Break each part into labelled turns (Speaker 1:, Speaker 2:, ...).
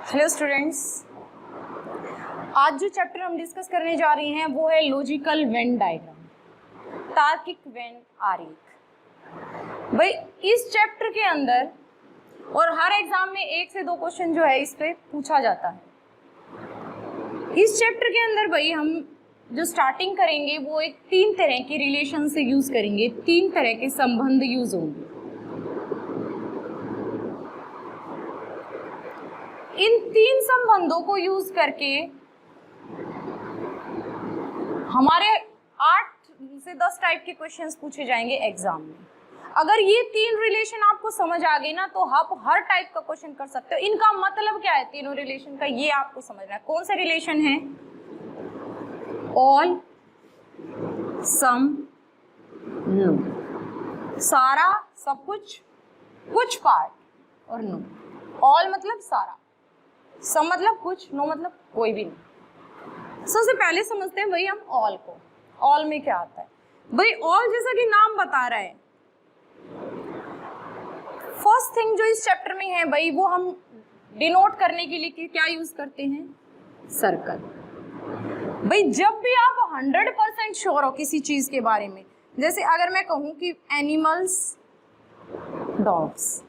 Speaker 1: Hello students, आज जो chapter हम डिस्कस करने जा रहे हैं वो है लॉजिकल वेन डायग्राम, तार्किक वेन आरेख। भाई इस चैप्टर के अंदर और हर एग्जाम में 1 से 2 क्वेश्चन जो है इस पे पूछा जाता है। इस चैप्टर के अंदर भाई हम जो स्टार्टिंग करेंगे वो एक 3 तरह के रिलेशन से यूज करेंगे, 3 तरह के संबंध यूज होंगे। इन 3 संबंधों को यूज करके हमारे 8 से 10 टाइप के क्वेश्चंस पूछे जाएंगे एग्जाम में। अगर ये 3 रिलेशन आपको समझ आ गए ना तो आप हर टाइप का क्वेश्चन कर सकते हो। इनका मतलब क्या है तीनों रिलेशन का, ये आपको समझना है। कौन से रिलेशन है? ऑल, सम, नो। सारा, सब कुछ, कुछ पार्ट और नो। ऑल मतलब सारा, सम मतलब कुछ, नो मतलब कोई भी नहीं। सबसे पहले समझते हैं भाई हम ऑल को। ऑल में क्या आता है? भाई ऑल जैसा कि नाम बता रहा है, फर्स्ट थिंग जो इस चैप्टर में है भाई वो हम डिनोट करने के लिए क्या यूज करते हैं? सर्कल। भाई जब भी आप 100% श्योर हो किसी चीज के बारे में, जैसे अगर मैं कहूं कि एनिमल्स, डॉग्स,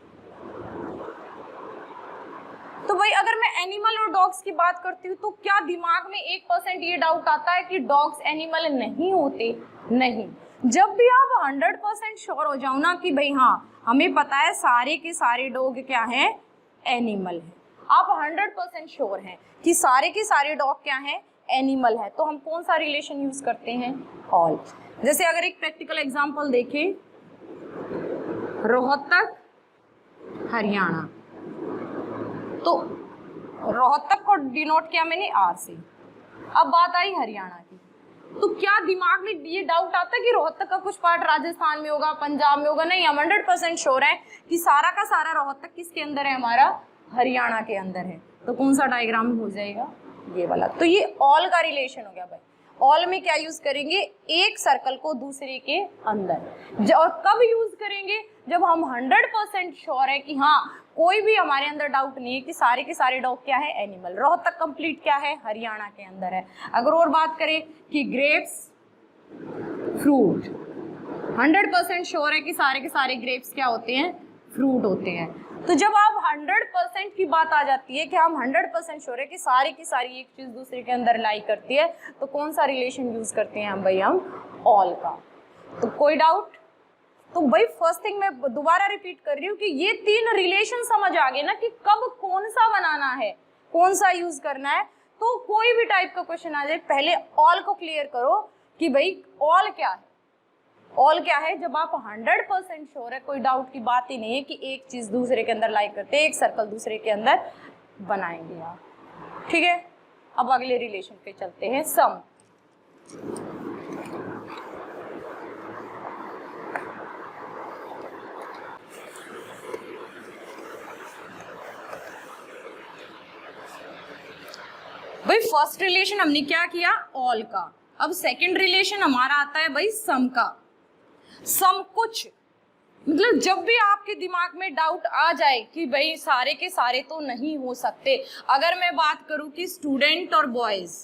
Speaker 1: तो भाई अगर मैं एनिमल और डॉग्स की बात करती हूँ तो क्या दिमाग में 1% ये डाउट आता है कि डॉग्स एनिमल नहीं होते? नहीं। जब भी आप 100% श्योर हो जाओ ना कि भाई हाँ हमें पता है सारे के सारे डॉग क्या है? एनिमल है। आप 100% श्योर हैं कि सारे के सारे डॉग क्या है? एनिमल है। तो हम कौन सा रिलेशन यूज करते हैं? ऑल। जैसे अगर एक प्रैक्टिकल एग्जाम्पल देखें, रोहतक, हरियाणा, तो रोहतक को डिनोट किया मैंने आर से। अब बात आई हरियाणा की, तो क्या दिमाग में ये डाउट आता है कि रोहतक का कुछ पार्ट राजस्थान में होगा, पंजाब में होगा? नहीं, हम 100% श्योर है कि सारा का सारा रोहतक किसके अंदर है? हमारा हरियाणा के अंदर है। तो कौन सा डायग्राम हो जाएगा? ये वाला। तो ये ऑल का रिलेशन हो गया भाई। ऑल में क्या यूज करेंगे? एक सर्कल को दूसरे के अंदर। और कब यूज करेंगे? जब हम 100% श्योर है कि हाँ कोई भी हमारे अंदर डाउट नहीं है कि सारे के सारे डॉग क्या है? एनिमल। रोहतक कंप्लीट क्या है? हरियाणा के अंदर है। अगर और बात करें कि ग्रेप्स, फ्रूट, 100% श्योर है कि सारे के सारे ग्रेप्स क्या होते हैं? फ्रूट होते हैं। तो जब आप 100% की बात आ जाती है कि हम 100% श्योर है कि सारी की सारी एक चीज दूसरे के अंदर लाई करती है, तो कौन सा रिलेशन यूज करते हैं हम भाई? हम ऑल का। तो कोई डाउट? तो भाई फर्स्ट थिंग मैं दोबारा रिपीट कर रही हूँ कि ये 3 रिलेशन समझ आ गए ना कि कब कौन सा बनाना है, कौन सा यूज करना है। तो कोई भी टाइप का क्वेश्चन आ जाए, पहले ऑल को क्लियर करो कि भाई ऑल क्या है। ऑल क्या है? जब आप 100% श्योर है, कोई डाउट की बात ही नहीं है कि एक चीज दूसरे के अंदर लाई करते, एक सर्कल दूसरे के अंदर बनाएंगे आप। ठीक है, अब अगले रिलेशन पे चलते हैं, सम। भाई फर्स्ट रिलेशन हमने क्या किया? ऑल का। अब सेकंड रिलेशन हमारा आता है भाई सम का। सम कुछ मतलब जब भी आपके दिमाग में डाउट आ जाए कि भाई सारे के सारे तो नहीं हो सकते। अगर मैं बात करूं कि स्टूडेंट और बॉयज,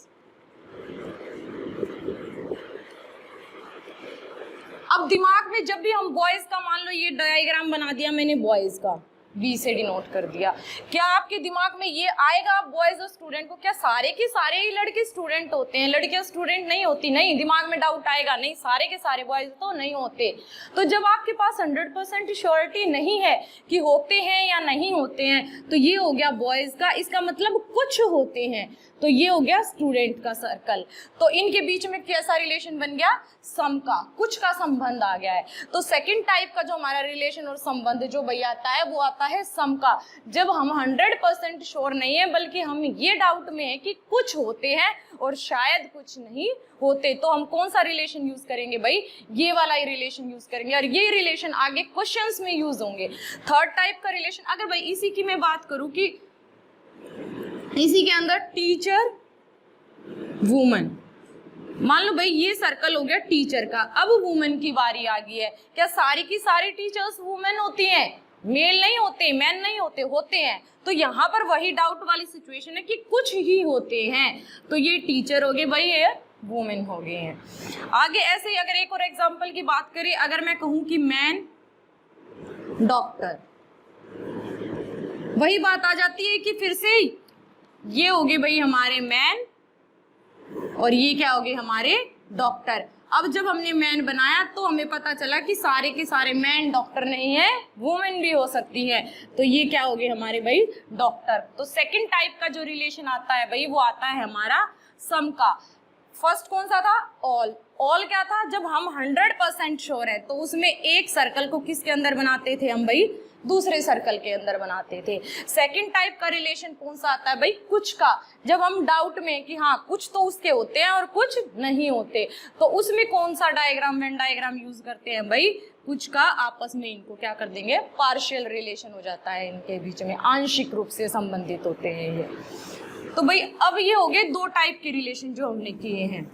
Speaker 1: अब दिमाग में जब भी हम बॉयज का, मान लो ये डायग्राम बना दिया मैंने बॉयज का, बी से डिनोट कर दिया, क्या आपके दिमाग में ये आएगा बॉयज और स्टूडेंट को क्या सारे के सारे ही लड़के स्टूडेंट होते हैं, लड़कियां स्टूडेंट नहीं होती? नहीं, दिमाग में डाउट आएगा, नहीं सारे के सारे बॉयज तो नहीं होते। तो जब आपके पास 100% श्योरिटी नहीं है कि होते हैं या नहीं होते हैं, तो ये हो गया बॉयज का। इसका मतलब कुछ होते हैं, तो ये हो गया स्टूडेंट का सर्कल। तो इनके बीच में कैसा रिलेशन बन गया? सम का, कुछ का संबंध आ गया है। तो सेकंड टाइप का जो हमारा रिलेशन और संबंध जो भैया आता है वो आता है सम का। जब हम 100% श्योर नहीं है बल्कि हम ये डाउट में है कि कुछ होते हैं और शायद कुछ नहीं होते, तो हम कौन सा रिलेशन यूज करेंगे भाई? ये वाला ही रिलेशन यूज करेंगे, और ये रिलेशन आगे क्वेश्चंस में यूज होंगे। थर्ड टाइप का रिलेशन, अगर भाई इसी की मैं बात करूं कि इसी के अंदर टीचर, वुमन, मान लो भाई ये सर्कल हो गया टीचर का। अब वुमेन की बारी आ गई है। क्या सारी की सारी टीचर्स वुमेन होती हैं? मेल नहीं होते, मैन नहीं होते, होते हैं। तो यहाँ पर वही डाउट वाली सिचुएशन है कि कुछ ही होते हैं, तो ये टीचर हो गए भाई, ये वुमेन हो गए हैं। आगे ऐसे ही अगर एक और एग्जांपल की बात करें, अगर मैं कहूं कि मैन डॉक्टर, वही बात आ जाती है कि फिर से ये हो गए भाई हमारे मैन और ये क्या हो गए हमारे डॉक्टर। अब जब हमने मैन बनाया तो हमें पता चला कि सारे के सारे मैन डॉक्टर नहीं है, वुमेन भी हो सकती है, तो ये क्या हो गए हमारे भाई डॉक्टर। तो सेकंड टाइप का जो रिलेशन आता है भाई वो आता है हमारा सम का। फर्स्ट कौन सा था? ऑल। ऑल क्या था? जब हम 100% श्योर है तो उसमें एक सर्कल को किसके अंदर बनाते थे हम भाई? दूसरे सर्कल के अंदर बनाते थे। सेकंड टाइप का रिलेशन कौन सा आता है भाई? कुछ का। जब हम डाउट में कि हाँ कुछ तो उसके होते हैं और कुछ नहीं होते, तो उसमें कौन सा डायग्राम, वेन डायग्राम यूज करते हैं भाई? कुछ का। आपस में इनको क्या कर देंगे? पार्शियल रिलेशन हो जाता है, इनके बीच में आंशिक रूप से संबंधित होते हैं ये। तो भाई अब ये हो गए दो टाइप के रिलेशन जो हमने किए हैं।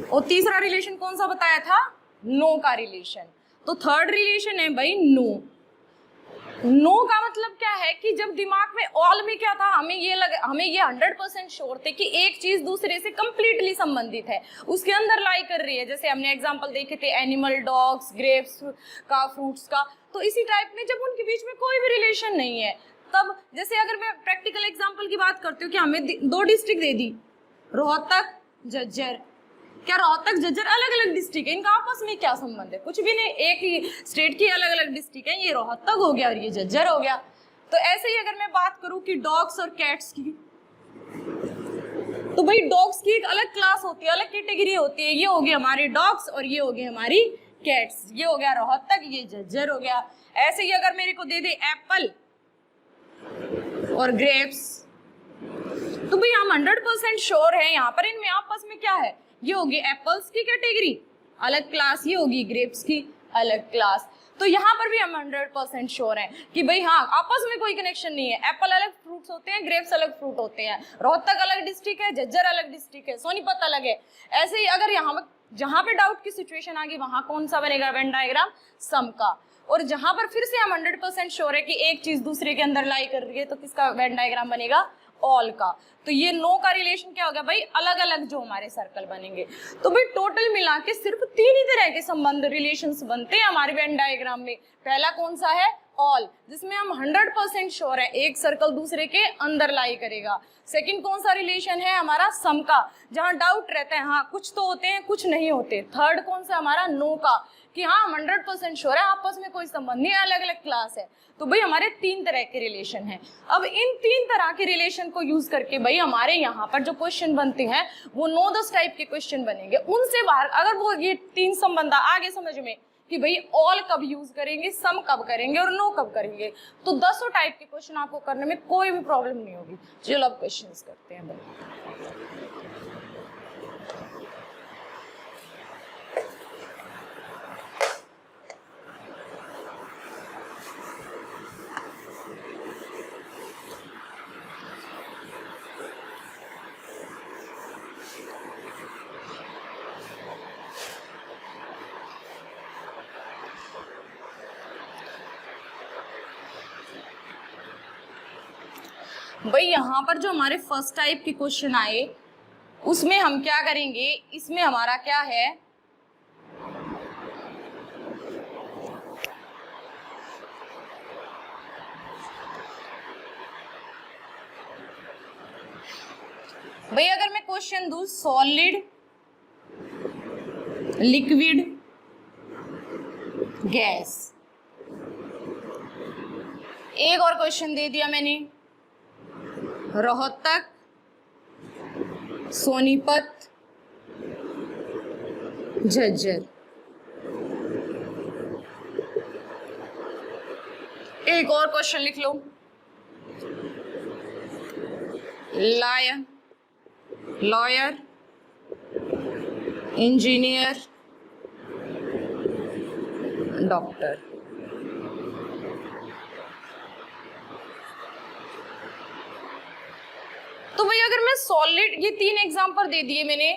Speaker 1: और तीसरा रिलेशन कौन सा बताया था? नो का रिलेशन। तो थर्ड रिलेशन है भाई नो। नो का मतलब क्या है कि जब दिमाग में ऑल में क्या था, हमें ये 100% श्योर थे कि एक चीज दूसरे से कंप्लीटली संबंधित है, उसके अंदर लाई कर रही है। जैसे हमने एग्जांपल देखे थे एनिमल, डॉग्स, ग्रेप्स का, फ्रूट्स का। तो इसी टाइप में जब उनके बीच में कोई भी रिलेशन नहीं है, तब जैसे अगर मैं प्रैक्टिकल एग्जांपल की बात करती हूँ कि हमें दो डिस्ट्रिक्ट दे दी, रोहतक, झज्जर। क्या रोहतक, झज्जर अलग अलग डिस्ट्रिक्ट है? इनका आपस में क्या संबंध है? कुछ भी नहीं, एक ही स्टेट की अलग अलग डिस्ट्रिक्ट है। ये रोहतक हो गया और ये झज्जर हो गया। तो ऐसे ही अगर मैं बात करूं कि डॉग्स और कैट्स की, तो भाई डॉग्स की एक अलग क्लास होती है, अलग कैटेगरी होती है। ये हो गए हमारे डॉग्स और ये हो गए हमारी कैट्स। ये हो गया रोहतक, ये झज्जर हो गया। ऐसे ही अगर मेरे को दे दे एप्पल और ग्रेप्स, तो भाई हम 100% श्योर है यहाँ पर इनमें आपस में क्या है? ये होगी एप्पल्स की कैटेगरी, अलग क्लास, ये होगी ग्रेप्स की अलग क्लास। तो यहाँ पर भी हम 100% श्योर हैं कि भाई हाँ आपस में कोई कनेक्शन नहीं है। एप्पल अलग फ्रूट्स होते हैं, ग्रेप्स अलग फ्रूट होते हैं, रोहतक अलग डिस्ट्रिक्ट है, झज्जर अलग डिस्ट्रिक्ट है, सोनीपत अलग है। ऐसे ही अगर यहाँ जहाँ पे डाउट की सिचुएशन आ गई वहां कौन सा बनेगा वेन डायग्राम? सम का। और जहां पर फिर से हम 100% श्योर है कि एक चीज दूसरे के अंदर लाई कर रही है, तो किसका वेन डायग्राम बनेगा? ऑल का। तो ये नो का रिलेशन क्या हो गया भाई? अलग अलग जो हमारे सर्कल बनेंगे। तो भाई टोटल मिला के सिर्फ 3 ही तरह के संबंध, रिलेशंस बनते हैं हमारे वेन डायग्राम में। पहला कौन सा है? ऑल, जिसमें हम 100% श्योर है एक सर्कल दूसरे के अंदर लाई करेगा। सेकंड कौन सा रिलेशन है? हमारा सम का, जहां डाउट रहता है हाँ कुछ तो होते हैं कुछ नहीं होते। थर्ड कौन सा? हमारा नो का, कि हाँ हम 100% श्योर है आपस में कोई संबंध नहीं है, अलग अलग क्लास है। तो भाई हमारे 3 तरह के रिलेशन हैं। अब इन 3 तरह के रिलेशन को यूज करके भाई हमारे यहाँ पर जो क्वेश्चन बनते हैं वो 9-10 टाइप के क्वेश्चन बनेंगे। उनसे बाहर अगर वो ये 3 संबंध आगे समझ में कि भाई ऑल कब यूज करेंगे, सम कब करेंगे और नो कब करेंगे, तो 10 टाइप के क्वेश्चन आपको करने में कोई भी प्रॉब्लम नहीं होगी। चलो अब क्वेश्चंस करते हैं भाई। भाई यहाँ पर जो हमारे फर्स्ट टाइप के क्वेश्चन आए उसमें हम क्या करेंगे, इसमें हमारा क्या है, भाई अगर मैं क्वेश्चन दूं सॉलिड, लिक्विड, गैस। एक और क्वेश्चन दे दिया मैंने, रोहतक, सोनीपत, झज्जर। एक और क्वेश्चन लिख लो, लायन, लॉयर, इंजीनियर, डॉक्टर। तो भाई अगर मैं सॉलिड, ये 3 एग्जांपल दे दिए मैंने,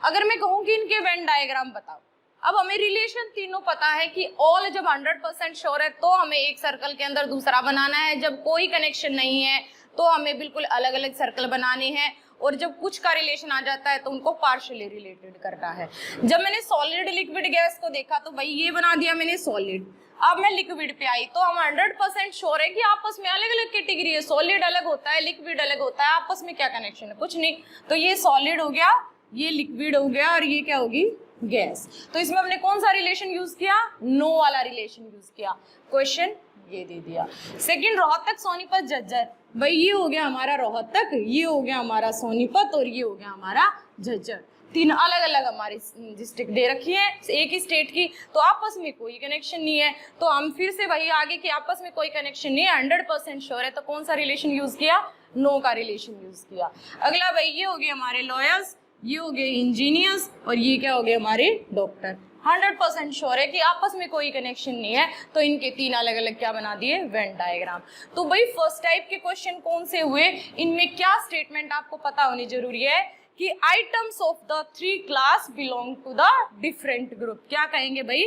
Speaker 1: अगर मैं कहूं कि इनके वेन डायग्राम बताओ, अब हमें रिलेशन तीनों पता है कि ऑल जब 100% श्योर है तो हमें एक सर्कल के अंदर दूसरा बनाना है, जब कोई कनेक्शन नहीं है तो हमें बिल्कुल अलग अलग सर्कल बनाने हैं, और जब कुछ का रिलेशन आ जाता है तो उनको पार्शियली रिलेटेड करना है। जब मैंने सॉलिड लिक्विड गैस को देखा तो भाई ये बना दिया मैंने सॉलिड। अब मैं लिक्विड पे आई तो हम 100% श्योर है कि आपस में अलग अलग कैटेगरी है, सॉलिड अलग होता है, लिक्विड अलग होता है, आपस में क्या कनेक्शन है, कुछ नहीं। तो ये सॉलिड हो गया, ये लिक्विड हो गया, और ये क्या होगी, गैस। तो इसमें हमने कौन सा रिलेशन यूज किया, नो वाला रिलेशन यूज किया। क्वेश्चन ये दे दिया। सेकंड, रोहतक सोनीपत झज्जर। भाई ये हो गया हमारा रोहतक, ये हो गया हमारा सोनीपत, और ये हो गया हमारा झज्जर। तीन अलग अलग हमारी डिस्ट्रिक्ट दे रखी है एक ही स्टेट की, तो आपस में कोई कनेक्शन नहीं है। तो हम फिर से वही आगे कि आपस में कोई कनेक्शन नहीं है, 100% श्योर है, तो कौन सा रिलेशन यूज किया, नो का रिलेशन यूज किया। अगला भाई ये हो गए हमारे लॉयर्स, ये हो गए इंजीनियर्स, और ये क्या हो गए हमारे डॉक्टर। 100% श्योर है कि आपस में कोई कनेक्शन नहीं है, तो इनके तीन अलग अलग क्या बना दिए, वेन डायग्राम। तो भाई फर्स्ट टाइप के क्वेश्चन कौन से हुए, इनमें क्या स्टेटमेंट आपको पता होनी जरूरी है कि items of the 3 class belong to the different group. क्या कहेंगे भाई,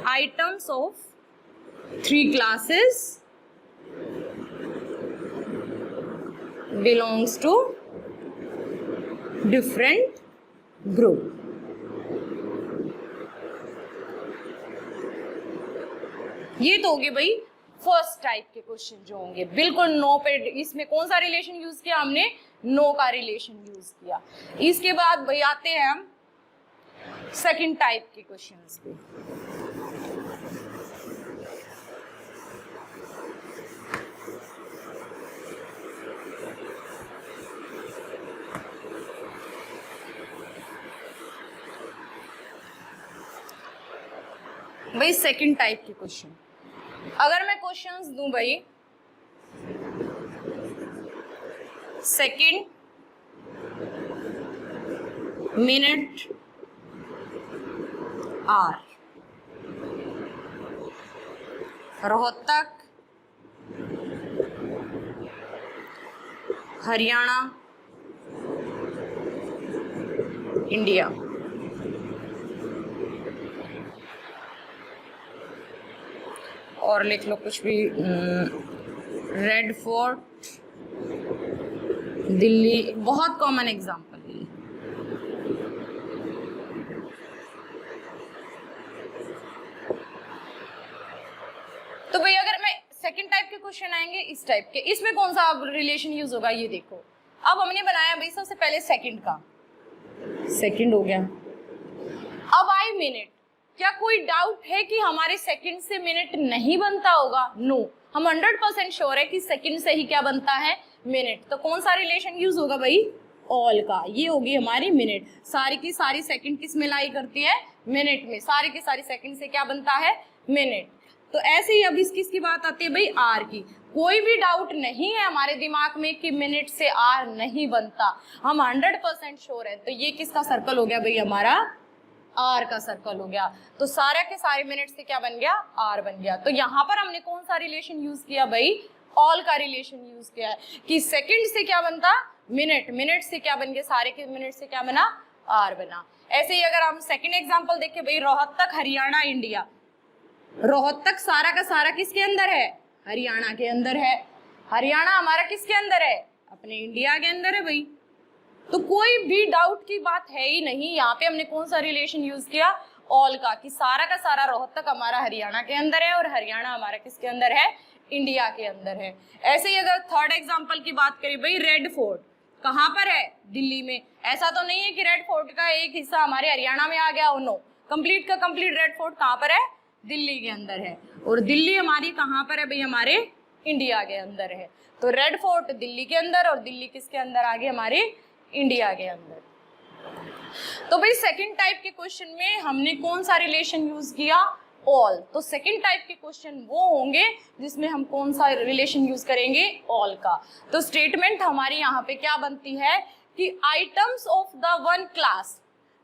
Speaker 1: items of 3 classes belongs to different group. ये तो होंगे भाई फर्स्ट टाइप के क्वेश्चन जो होंगे, बिल्कुल नो पे। इसमें कौन सा रिलेशन यूज किया हमने, नो का रिलेशन यूज किया। इसके बाद भाई आते हैं हम सेकंड टाइप के क्वेश्चंस पे। भाई सेकंड टाइप के क्वेश्चन, अगर मैं क्वेश्चंस दूं भाई, second, minute, R, Rohtak, Haryana, India. और लिख लो कुछ भी, रेड फोर्ट, दिल्ली, बहुत कॉमन एग्जांपल है। तो भाई अगर मैं सेकंड टाइप के क्वेश्चन आएंगे इस टाइप के, इसमें कौन सा रिलेशन यूज होगा, ये देखो। अब हमने बनाया भाई सबसे पहले सेकंड का, सेकंड हो गया। अब आई मिनट। क्या कोई डाउट है कि हमारे सेकंड से मिनट नहीं बनता होगा, नो। हम 100% श्योर है कि सेकंड से ही क्या बनता है, मिनट। तो कौन सा रिलेशन यूज होगा भाई, ऑल का। ये होगी हमारी मिनट। सारी की सारी सेकंड किस में लाई करती है, मिनट में। सारी की सारी सेकंड से क्या बनता है, मिनट। तो ऐसे ही अब किसकी बात आती है भाई, आर की। कोई भी डाउट नहीं है हमारे दिमाग में कि मिनट से आर नहीं बनता, हम 100% श्योर है। तो ये किसका सर्कल हो गया भाई, हमारा आर का सर्कल हो गया। तो सारे के सारे मिनट से क्या बन गया, आर बन गया। तो यहाँ पर हमने कौन सा रिलेशन यूज किया भाई, ऑल का रिलेशन यूज किया है कि सेकंड से क्या बनता, मिनट, मिनट से क्या बन गया, सारे के मिनट से क्या बना, आर बना। ऐसे ही अगर हम सेकंड एग्जांपल देखें भाई, रोहतक, हरियाणा, इंडिया। रोहतक सारा का सारा किसके अंदर है, हरियाणा के अंदर है। हरियाणा हमारा किसके अंदर है, अपने इंडिया के अंदर है भाई। तो कोई भी डाउट की बात है ही नहीं। यहाँ पे हमने कौन सा रिलेशन यूज किया, ऑल का, कि सारा का सारा रोहतक हमारा हरियाणा के अंदर है और हरियाणा हमारा किसके अंदर है, इंडिया के अंदर है। ऐसे ही अगर थर्ड एग्जांपल की बात करें भाई, रेड फोर्ट कहाँ पर है, दिल्ली में। ऐसा तो नहीं है कि रेड फोर्ट का एक हिस्सा हमारे हरियाणा में आ गया हो, नो। कंप्लीट का कंप्लीट रेड फोर्ट कहाँ पर है, दिल्ली के अंदर है। और दिल्ली हमारी कहाँ पर है भाई, हमारे इंडिया के अंदर है। तो रेड फोर्ट दिल्ली के अंदर और दिल्ली किसके अंदर आ गए, हमारे इंडिया के अंदर। तो भाई सेकंड टाइप के क्वेश्चन में हमने कौन सा रिलेशन यूज किया, ऑल। तो सेकंड टाइप के क्वेश्चन वो होंगे जिसमें हम कौन सा रिलेशन यूज करेंगे, ऑल का। तो स्टेटमेंट हमारी यहाँ पे क्या बनती है कि items of the one class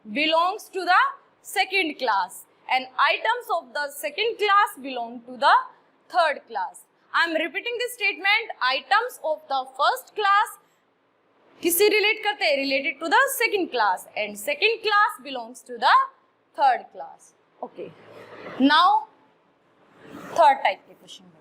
Speaker 1: belongs to the second class and items of the second class belong to the third class. I am repeating this statement, items of the first class किससे relate करते हैं? Related to the second class, and second class belongs to the third class. Okay, now third type के question.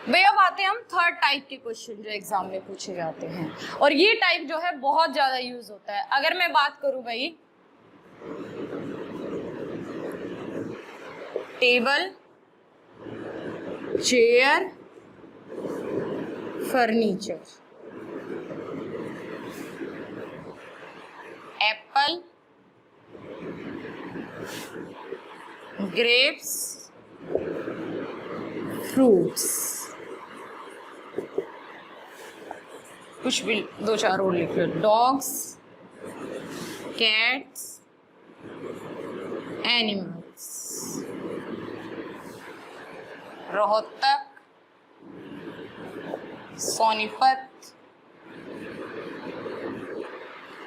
Speaker 1: भाई अब आते हैं हम third type के क्वेश्चन जो एग्जाम में पूछे जाते हैं, और ये टाइप जो है बहुत ज्यादा यूज होता है। अगर मैं बात करूं भाई, table, chair, furniture, apple, grapes, fruits, कुछ भी दो चार और लिख लो, dogs, cats, animals, Rohtak, Sonipat,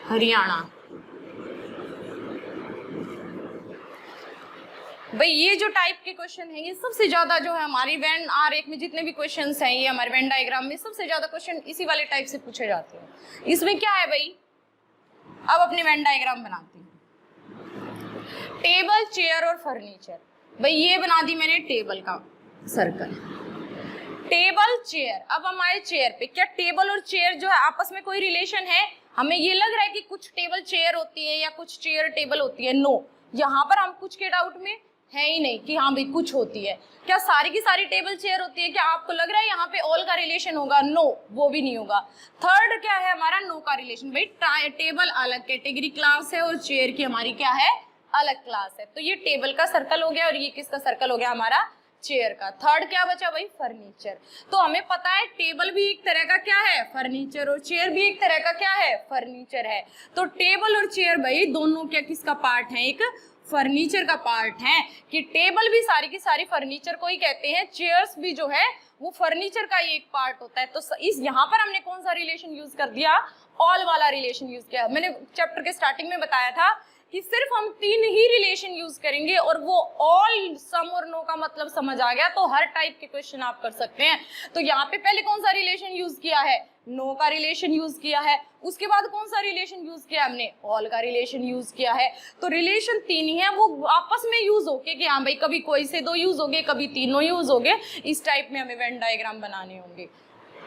Speaker 1: Haryana. भाई ये जो टाइप के क्वेश्चन है, ये सबसे ज्यादा जो है हमारी वेन आरेख में जितने भी क्वेश्चंस हैं, ये हमारे वेन डायग्राम में सबसे ज्यादा क्वेश्चन इसी वाले टाइप से पूछे जाते हैं। इसमें क्या है भाई, अब अपने वेन डायग्राम बनाते हैं। टेबल, चेयर और फर्नीचर। भाई ये बना दी मैंने टेबल का सर्कल, टेबल, चेयर। अब हमारे चेयर पे, क्या टेबल और चेयर जो है आपस में कोई रिलेशन है? हमें ये लग रहा है कि कुछ टेबल चेयर होती है या कुछ चेयर टेबल होती है। नो, यहाँ पर हम कुछ के डाउट में है ही नहीं कि हाँ भाई कुछ होती है। क्या सारी की सारी टेबल चेयर होती है? क्या आपको लग रहा है यहाँ पे ऑल का रिलेशन होगा? नो, वो भी नहीं होगा। थर्ड क्या है हमारा? नो का रिलेशन। भाई टेबल अलग कैटेगरी क्लास है और चेयर की हमारी क्या है? अलग क्लास है। तो ये टेबल का सर्कल हो गया और ये किसका सर्कल हो गया? हमारा चेयर का। थर्ड क्या बचा भाई? फर्नीचर। तो हमें पता है टेबल भी एक तरह का क्या है? फर्नीचर। और चेयर भी एक तरह का क्या है? फर्नीचर है। तो टेबल और चेयर भाई दोनों क्या किसका पार्ट है? एक फर्नीचर का पार्ट है। कि टेबल भी सारी की सारी फर्नीचर को ही कहते हैं, चेयर्स भी जो है वो फर्नीचर का ही एक पार्ट होता है। तो इस यहाँ पर हमने कौन सा रिलेशन यूज कर दिया? ऑल वाला रिलेशन यूज किया। मैंने चैप्टर के स्टार्टिंग में बताया था कि सिर्फ हम 3 ही रिलेशन यूज करेंगे और वो ऑल, सम और नो का मतलब समझ आ गया तो हर टाइप के क्वेश्चन आप कर सकते हैं। तो यहाँ पे पहले कौन सा रिलेशन यूज किया है? नो का रिलेशन यूज किया है। उसके बाद कौन सा रिलेशन यूज किया हमने? ऑल का रिलेशन यूज किया है। तो रिलेशन 3 ही है, वो आपस में यूज होके कि हाँ भाई कभी कोई से 2 यूज होंगे, कभी तीनों यूज होंगे। इस टाइप में हमें वेन डायग्राम बनाने होंगे।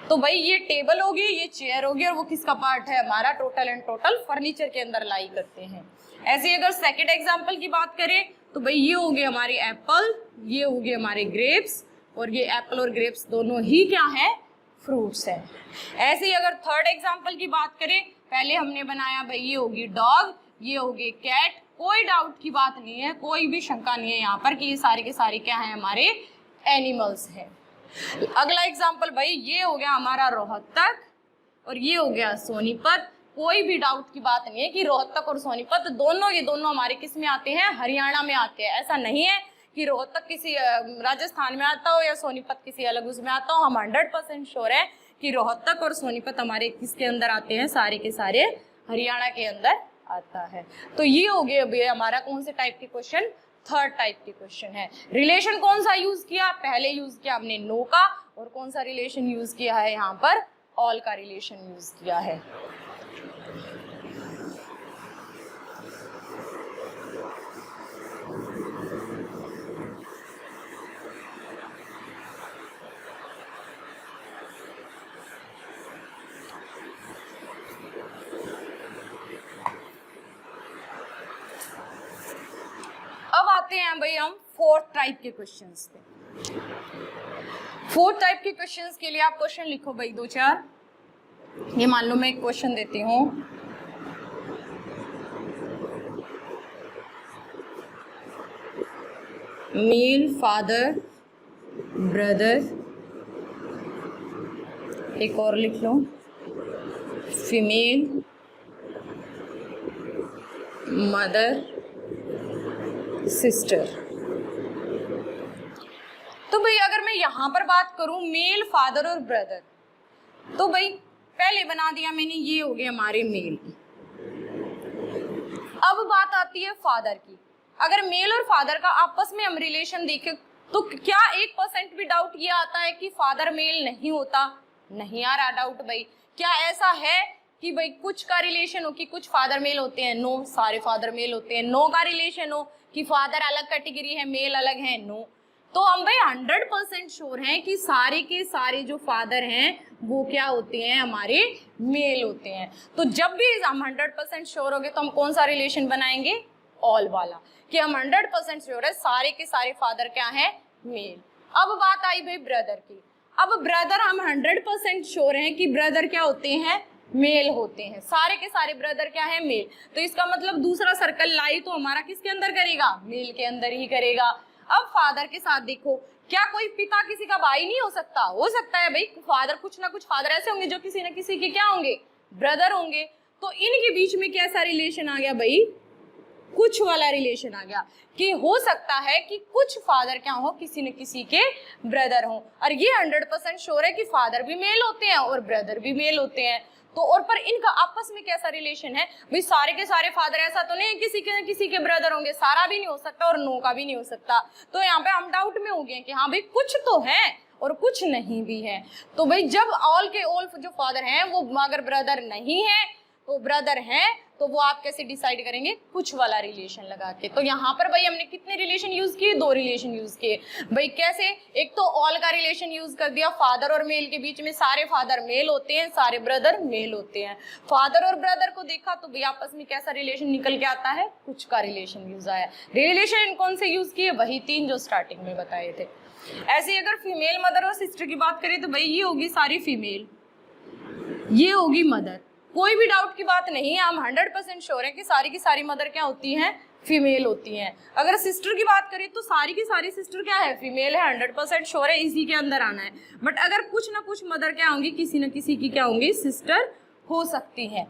Speaker 1: तो भाई ये टेबल होगी, ये चेयर होगी और वो किसका पार्ट है? हमारा टोटल एंड टोटल फर्नीचर के अंदर लाई करते हैं। ऐसे अगर सेकंड एग्जांपल की बात करें तो भाई ये हो गए हमारे एप्पल, ये हो गए हमारे ग्रेप्स, और ये एप्पल और ग्रेप्स दोनों ही क्या है? फ्रूट्स है। ऐसे ही अगर थर्ड एग्जांपल की बात करें, पहले हमने बनाया भाई ये होगी डॉग, ये होगी कैट। कोई डाउट की बात नहीं है, कोई भी शंका नहीं है यहाँ पर कि ये सारे के सारे क्या है? हमारे एनिमल्स है। अगला एग्जाम्पल भाई ये हो गया हमारा रोहतक और ये हो गया सोनीपत। कोई भी डाउट की बात नहीं है कि रोहतक और सोनीपत दोनों ये दोनों हमारे किस में आते हैं? हरियाणा में आते हैं। ऐसा नहीं है कि रोहतक किसी राजस्थान में आता हो या सोनीपत किसी अलग उसमें आता हो। हम 100% श्योर है कि रोहतक और सोनीपत हमारे किसके अंदर आते हैं? सारे के सारे हरियाणा के अंदर आता है। तो ये हो गया अभी हमारा कौन से टाइप के क्वेश्चन? थर्ड टाइप के क्वेश्चन है। रिलेशन कौन सा यूज किया? पहले यूज किया हमने नो का, और कौन सा रिलेशन यूज किया है यहाँ पर? ऑल का रिलेशन यूज किया है। अब आते हैं भाई हम फोर्थ टाइप के क्वेश्चंस पे। फोर्थ टाइप के क्वेश्चंस के लिए आप क्वेश्चन लिखो भाई 2-4। ये मान लो मैं एक क्वेश्चन देती हूँ, मेल फादर ब्रदर, एक और लिख लो फीमेल मदर सिस्टर। तो भाई अगर मैं यहां पर बात करूं मेल फादर और ब्रदर, तो भाई पहले बना दिया मैंने, ये हो गए हमारे मेल। अब बात आती है फादर की। अगर मेल और फादर का आपस में हम रिलेशन देखें तो क्या 1% भी डाउट ये आता है कि फादर मेल नहीं होता? नहीं आ रहा डाउट भाई। क्या ऐसा है कि भाई कुछ का रिलेशन हो कि कुछ फादर मेल होते हैं? नो, सारे फादर मेल होते हैं। नो का रिलेशन हो कि फादर अलग कैटेगरी है मेल अलग है? नो। तो हम भाई 100% श्योर हैं कि सारे के सारे जो फादर हैं वो क्या होते हैं? हमारे मेल होते हैं। तो जब भी हम 100% श्योर हो गए तो हम कौन सा रिलेशन बनाएंगे? ऑल वाला, कि हम 100% श्योर है सारे के सारे फादर क्या है? मेल। अब बात आई भाई ब्रदर की। अब ब्रदर हम 100% श्योर हैं कि ब्रदर क्या होते हैं? मेल होते हैं। सारे के सारे ब्रदर क्या है? मेल। तो इसका मतलब दूसरा सर्कल लाई तो हमारा किसके अंदर करेगा? मेल के अंदर ही करेगा। अब फादर के साथ देखो, क्या कोई पिता किसी का भाई नहीं हो सकता? हो सकता है भाई। फादर, कुछ ना कुछ फादर ऐसे होंगे जो किसी ना किसी के क्या होंगे? ब्रदर होंगे। तो इनके बीच में कैसा रिलेशन आ गया भाई? कुछ वाला रिलेशन आ गया, कि हो सकता है कि कुछ फादर क्या हो? किसी न किसी के ब्रदर हो। और ये 100% श्योर है कि फादर भी मेल होते हैं और ब्रदर भी मेल होते हैं। तो और पर इनका आपस में कैसा रिलेशन है भाई? सारे के सारे फादर ऐसा तो नहीं किसी के ब्रदर होंगे, सारा भी नहीं हो सकता और नो का भी नहीं हो सकता। तो यहाँ पे हम डाउट में हो गए कि हाँ भाई कुछ तो है और कुछ नहीं भी है। तो भाई जब ऑल के ऑल जो फादर हैं वो अगर ब्रदर नहीं है तो ब्रदर हैं, तो वो आप कैसे डिसाइड करेंगे? कुछ वाला रिलेशन लगा के। तो यहाँ पर भाई हमने कितने रिलेशन यूज किए? 2 रिलेशन यूज किए भाई। कैसे? एक तो ऑल का रिलेशन यूज कर दिया, फादर और मेल के बीच में सारे फादर मेल होते हैं, सारे ब्रदर मेल होते हैं। फादर और ब्रदर को देखा तो भाई आपस में कैसा रिलेशन निकल के आता है? कुछ का रिलेशन यूज आया। रिलेशन कौन से यूज किए? वही 3 जो स्टार्टिंग में बताए थे। ऐसे अगर फीमेल मदर और सिस्टर की बात करें तो भाई ये होगी सारी फीमेल, ये होगी मदर। कोई भी डाउट की बात नहीं है, हम 100% श्योर है कि सारी की सारी मदर क्या होती हैं? फीमेल होती हैं। अगर सिस्टर की बात करें तो सारी की सारी सिस्टर क्या है? फीमेल है। 100% श्योर है, इसी के अंदर आना है। बट अगर कुछ ना कुछ मदर क्या होंगी? किसी न किसी की क्या होंगी? सिस्टर हो सकती है।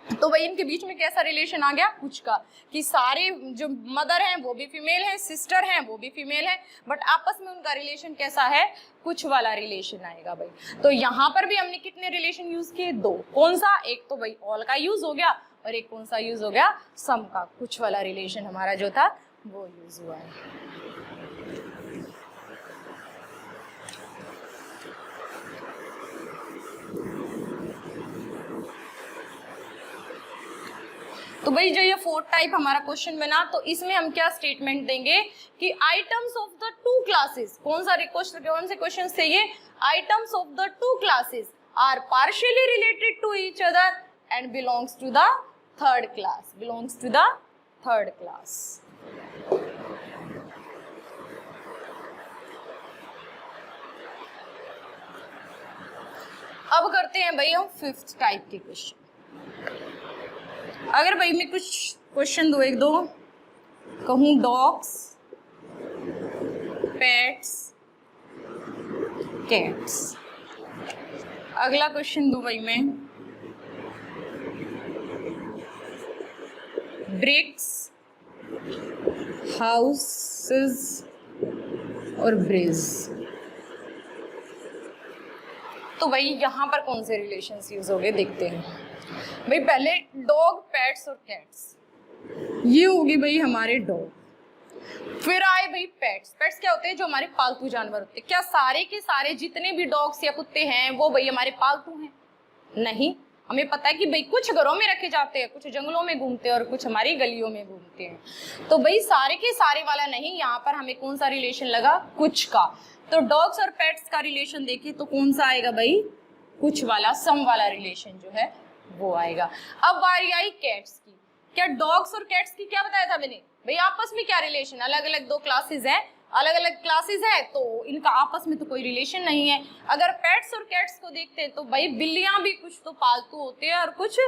Speaker 1: तो भाई इनके बीच में कैसा रिलेशन आ गया? कुछ का, कि सारे जो मदर हैं वो भी फीमेल हैं, सिस्टर हैं वो भी फीमेल हैं, बट आपस में उनका रिलेशन कैसा है? कुछ वाला रिलेशन आएगा भाई। तो यहाँ पर भी हमने कितने रिलेशन यूज किए? 2। कौन सा? एक तो भाई ऑल का यूज हो गया और एक कौन सा यूज हो गया? सम का। कुछ वाला रिलेशन हमारा जो था वो यूज हुआ है। तो भाई जो ये 4th टाइप हमारा क्वेश्चन बना, तो इसमें हम क्या स्टेटमेंट देंगे कि आइटम्स ऑफ द 2 क्लासेस, कौन से क्वेश्चन थे ये? Items of the 2 classes are partially related to each other and belongs to the 3rd class, belongs to the 3rd class. अब करते हैं भाई हम 5th टाइप के क्वेश्चन। अगर भाई मैं कुछ क्वेश्चन दो, एक दो कहूँ, डॉग्स, पेट्स, कैट्स। अगला क्वेश्चन दो भाई मैं ब्रिक्स, हाउसेस और ब्रिज। तो भाई यहाँ पर कौन से रिलेशंस यूज हो गए देखते हैं। भाई पहले डॉग, पेट्स और कैट्स, ये होगी भाई हमारे डॉग। फिर आए भाई पेट्स। पेट्स क्या होते हैं? जो हमारे पालतू जानवर होते हैं। क्या सारे के सारे जितने भी डॉग्स या कुत्ते हैं वो भाई हमारे पालतू हैं? नहीं। हमें पता है कि भाई कुछ घरों में रखे जाते हैं, कुछ जंगलों में घूमते हैं और कुछ हमारी गलियों में घूमते हैं। तो भाई सारे के सारे वाला नहीं, यहाँ पर हमें कौन सा रिलेशन लगा? कुछ का। तो डॉग्स और पेट्स का रिलेशन देखिए तो कौन सा आएगा भाई? कुछ वाला, सम वाला रिलेशन जो है वो आएगा। अब बारी आई कैट्स की। क्या डॉग्स और कैट्स की क्या बताया था मैंने? भाई आपस में क्या रिलेशन? अलग अलग 2 क्लासेस हैं, अलग अलग क्लासेस है तो इनका आपस में तो कोई रिलेशन नहीं है। अगर पेट्स और कैट्स को देखते हैं तो भाई बिल्लियां भी कुछ तो पालतू होते हैं और कुछ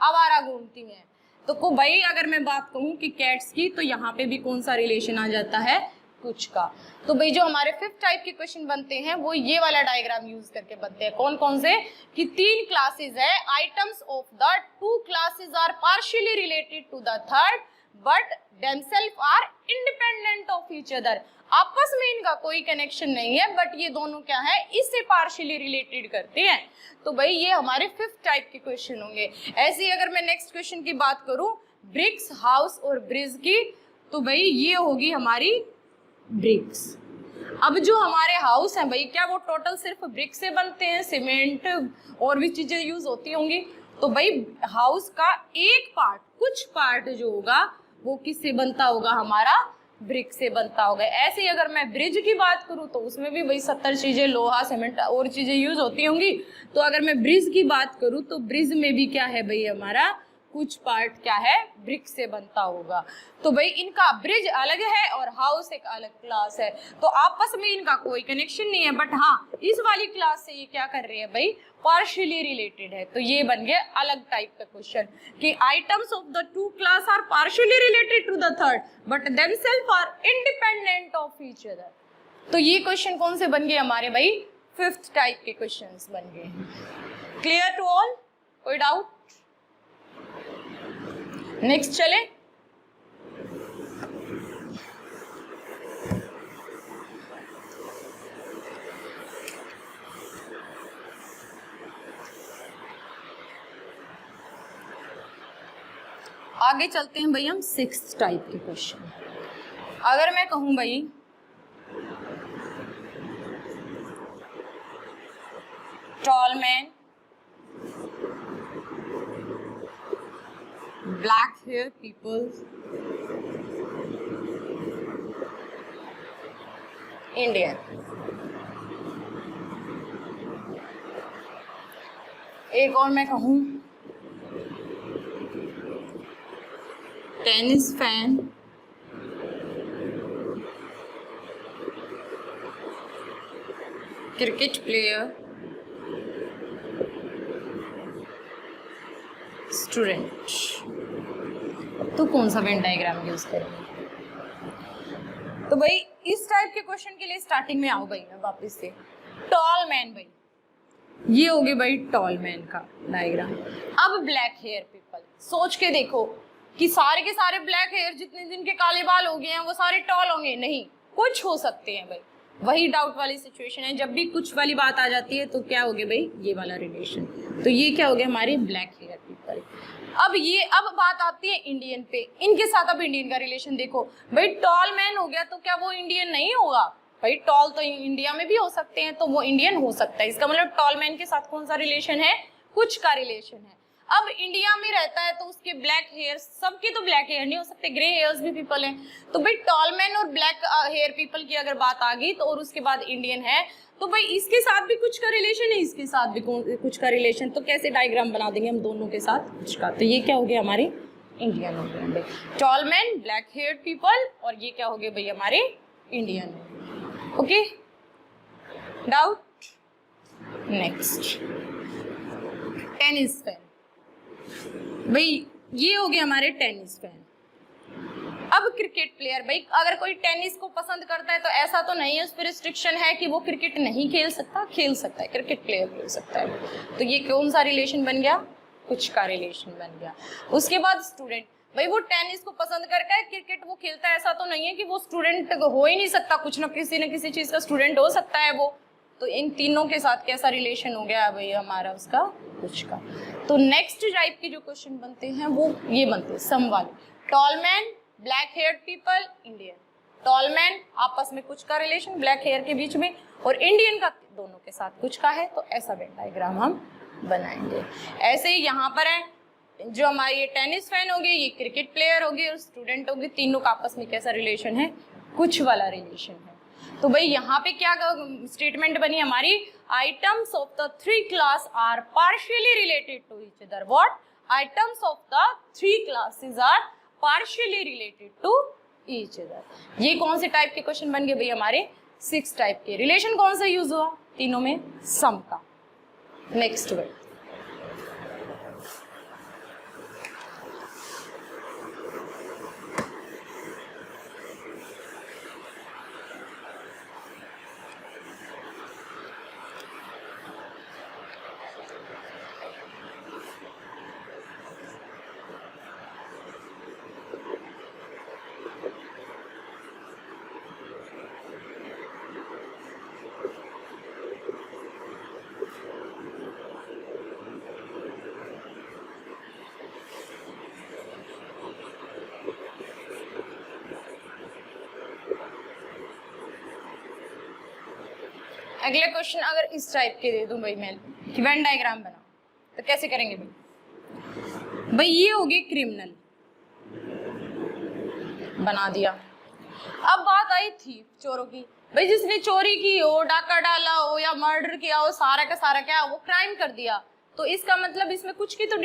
Speaker 1: आवारा घूमती हैं। तो भाई अगर मैं बात कहूँ कि कैट्स की, तो यहाँ पे भी कौन सा रिलेशन आ जाता है? कुछ का। तो भाई जो हमारे 5th टाइप के क्वेश्चन बनते हैं वो ये वाला डायग्राम यूज करके बनते हैं। कौन कौन से? कि 3 क्लासेस है, items of the 2 classes are partially related to the 3rd but themselves are independent of each other. आपस में इनका कोई कनेक्शन नहीं है बट ये दोनों क्या है? इससे पार्शियली रिलेटेड करते हैं। तो भाई ये हमारे 5th टाइप के क्वेश्चन होंगे। ऐसे ही अगर मैं नेक्स्ट क्वेश्चन की बात करूं ब्रिक्स, हाउस और ब्रिज की, तो भाई ये होगी हमारी ब्रिक्स। अब जो हमारे हाउस हैं भाई, क्या वो टोटल सिर्फ ब्रिक से बनते हैं? सीमेंट और भी चीजें यूज होती होंगी। तो भाई हाउस का एक पार्ट, कुछ पार्ट जो होगा वो किससे बनता होगा? हमारा ब्रिक से बनता होगा। ऐसे ही अगर मैं ब्रिज की बात करूं तो उसमें भी वही 70 चीजें, लोहा, सीमेंट और चीजें यूज होती होंगी। तो अगर मैं ब्रिज की बात करूं तो ब्रिज में भी क्या है भाई, हमारा कुछ पार्ट क्या है, ब्रिक से बनता होगा। तो भाई इनका ब्रिज अलग है और हाउस एक अलग क्लास है, तो आपस में इनका कोई कनेक्शन नहीं है। बट हाँ, इस वाली क्लास से ये क्या कर रहे हैं भाई, पार्शियली रिलेटेड है। तो ये बन गया अलग टाइप का क्वेश्चन कि items of the two class are partially related to the third but themselves are independent of each other. तो ये क्वेश्चन कौन से बन गए हमारे भाई, फिफ्थ टाइप के क्वेश्चंस बन गए। Clear to all? कोई डाउट? नेक्स्ट चले। आगे चलते हैं भाई हम सिक्स्थ टाइप के क्वेश्चन। अगर मैं कहूं भाई tall man, black hair people, Indian, एक और मैं कहूँ tennis fan, cricket player, student, तो कौन सा वेन डायग्राम यूज करेंगे? तो भाई इस टाइप के क्वेश्चन के लिए स्टार्टिंग में आओ भाई मैं वापस से, टॉल मैन भाई, ये हो गए भाई टॉल मैन का डायग्राम। अब ब्लैक हेयर पीपल, सोच के देखो कि सारे के सारे ब्लैक हेयर जितने जिनके काले बाल हो गए हैं वो सारे टॉल होंगे? नहीं, कुछ हो सकते हैं भाई। वही डाउट वाली सिचुएशन है, जब भी कुछ वाली बात आ जाती है तो क्या हो गया भाई, ये वाला रिलेशन। तो ये क्या हो गया हमारे ब्लैक हेयर पीपल। अब बात आती है इंडियन पे, इनके साथ अब इंडियन का रिलेशन देखो भाई। टॉल मैन हो गया तो क्या वो इंडियन नहीं होगा भाई? टॉल तो इंडिया में भी हो सकते हैं, तो वो इंडियन हो सकता है। इसका मतलब टॉल मैन के साथ कौन सा रिलेशन है, कुछ का रिलेशन है। अब इंडिया में रहता है तो उसके ब्लैक हेयर, सबके तो ब्लैक हेयर नहीं हो सकते, ग्रे हेयर्स भी पीपल हैं। तो भाई टॉल मैन और ब्लैक हेयर पीपल की अगर बात आ गई तो, और उसके बाद इंडियन है, तो भाई इसके साथ भी कुछ का रिलेशन है, इसके साथ भी कुछ का रिलेशन। तो कैसे डायग्राम बना देंगे हम दोनों के साथ कुछ का? तो ये क्या हो गया हमारे इंडियन हो गया भाई, tall man, black hair people, और ये क्या हो गया भाई हमारे Indian. Okay, doubt? Next tennis fan भाई, ये हो गया हमारे टेनिस फैन। अब क्रिकेट प्लेयर भाई, अगर कोई टेनिस को पसंद करता है तो ऐसा तो नहीं है उस पर रिस्ट्रिक्शन है कि वो क्रिकेट नहीं खेल सकता, खेल सकता है, क्रिकेट प्लेयर खेल सकता है। तो ये कौन सा रिलेशन बन गया, कुछ का रिलेशन बन गया। उसके बाद स्टूडेंट भाई, वो टेनिस को पसंद करता है, क्रिकेट वो खेलता है, ऐसा तो नहीं है कि वो स्टूडेंट हो ही नहीं सकता, कुछ ना किसी चीज का स्टूडेंट हो सकता है वो। तो इन तीनों के साथ कैसा रिलेशन हो गया भाई हमारा, उसका कुछ का। तो नेक्स्ट टाइप के जो क्वेश्चन बनते हैं वो ये बनते हैं सम वाले। Tall man, black hair people, Indian. Tall man आपस में कुछ का रिलेशन ब्लैक हेयर के बीच में, और इंडियन का दोनों के साथ कुछ का है, तो ऐसा वेन डायग्राम हम बनाएंगे। ऐसे ही यहाँ पर है, जो हमारे ये टेनिस फैन हो गए, ये क्रिकेट प्लेयर हो गए और स्टूडेंट हो गए, तीनों का आपस में कैसा रिलेशन है, कुछ वाला रिलेशन है। तो भाई यहाँ पे क्या स्टेटमेंट बनी हमारी, items of the three class are partially related to each other. What? Items of the three classes are partially related to each other. ये कौन से टाइप के क्वेश्चन बन गए भाई हमारे, 6 टाइप के। रिलेशन कौन सा यूज हुआ तीनों में, सम का। नेक्स्ट वर्ड, अगले क्वेश्चन अगर इस टाइप के दे दूं भाई मैं कि वेन डायग्राम बना, तो कैसे करेंगे भाई? भाई ये हो गए क्रिमिनल, बना दिया। अब बात आई थी चोरों की। भाई जिसने चोरी की हो, डाका डाला हो या मर्डर किया हो, सारा का सारा क्या वो क्राइम कर दिया, तो इसका मतलब इसमें कुछ की तो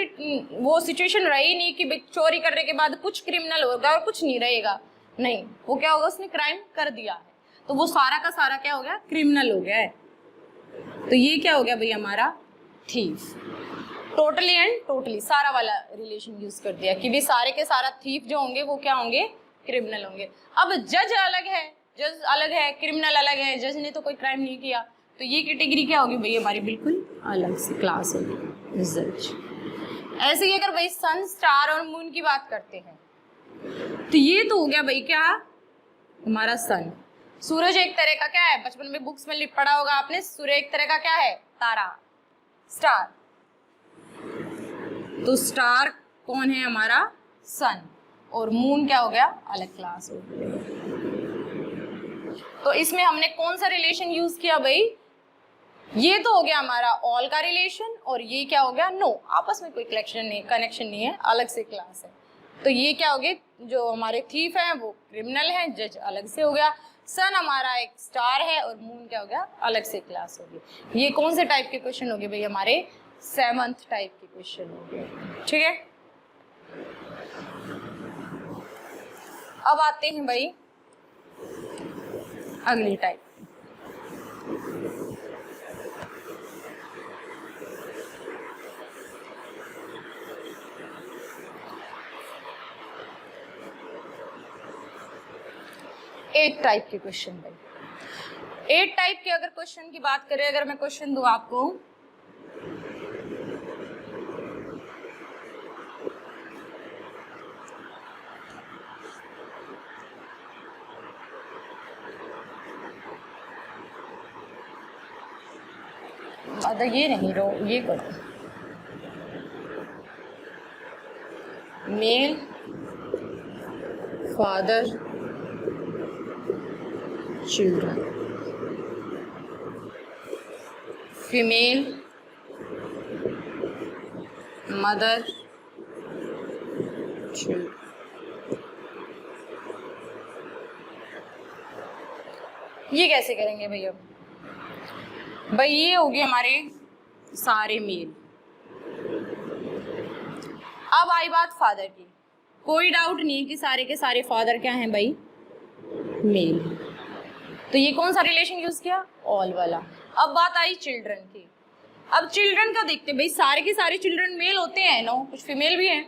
Speaker 1: वो सिचुएशन रही नहीं कि भाई चोरी करने के बाद कुछ क्रिमिनल होगा और कुछ नहीं रहेगा। नहीं, वो क्या होगा, उसने क्राइम कर दिया है, तो वो सारा का सारा क्या हो गया, क्रिमिनल हो गया है। तो ये क्या हो गया भाई हमारा थीफ। टोटली एंड टोटली सारा वाला रिलेशन यूज कर दिया कि भी सारे के सारा थीफ जो होंगे वो क्या होंगे, क्रिमिनल होंगे। अब जज अलग है, जज अलग है, क्रिमिनल अलग है, जज ने तो कोई क्राइम नहीं किया, तो ये कैटेगरी क्या होगी भाई हमारी, बिल्कुल अलग सी क्लास होगी जज। ऐसे ही अगर भाई सन, स्टार और मून की बात करते हैं, तो ये तो हो गया भाई क्या हमारा सन। सूरज एक तरह का क्या है, बचपन में बुक्स में पढ़ा होगा आपने, सूर्य एक तरह का क्या है, तारा, स्टार। तो स्टार कौन है हमारा, सन, और मून क्या हो गया, अलग क्लास हो गया। तो इसमें हमने कौन सा रिलेशन यूज किया भाई, ये तो हो गया हमारा ऑल का रिलेशन, और ये क्या हो गया, नो, आपस में कोई कनेक्शन नहीं है, अलग से क्लास है। तो ये क्या हो गया, जो हमारे थीफ हैं वो क्रिमिनल हैं, जज अलग से हो गया, सन हमारा एक स्टार है, और मून क्या हो गया, अलग से क्लास हो गई। ये कौन से टाइप के क्वेश्चन हो गए भाई हमारे, 7th टाइप के क्वेश्चन हो गए। ठीक है, अब आते हैं भाई अगली टाइप। एट टाइप के क्वेश्चन भाई। 8 टाइप के अगर क्वेश्चन की बात करें, अगर मैं क्वेश्चन दूं आपको, ये नहीं रो, ये करो, male father children, female mother children. ये कैसे करेंगे भैया? भाई ये होगी हमारे सारे मेल। अब आई बात फादर की, कोई डाउट नहीं कि सारे के सारे फादर क्या हैं भाई, मेल। तो ये कौन सा रिलेशन यूज किया, ऑल वाला। अब बात आई चिल्ड्रन की। अब चिल्ड्रन का देखते हैं भाई, सारे के सारे चिल्ड्रन मेल होते हैं, नो, कुछ फीमेल भी हैं,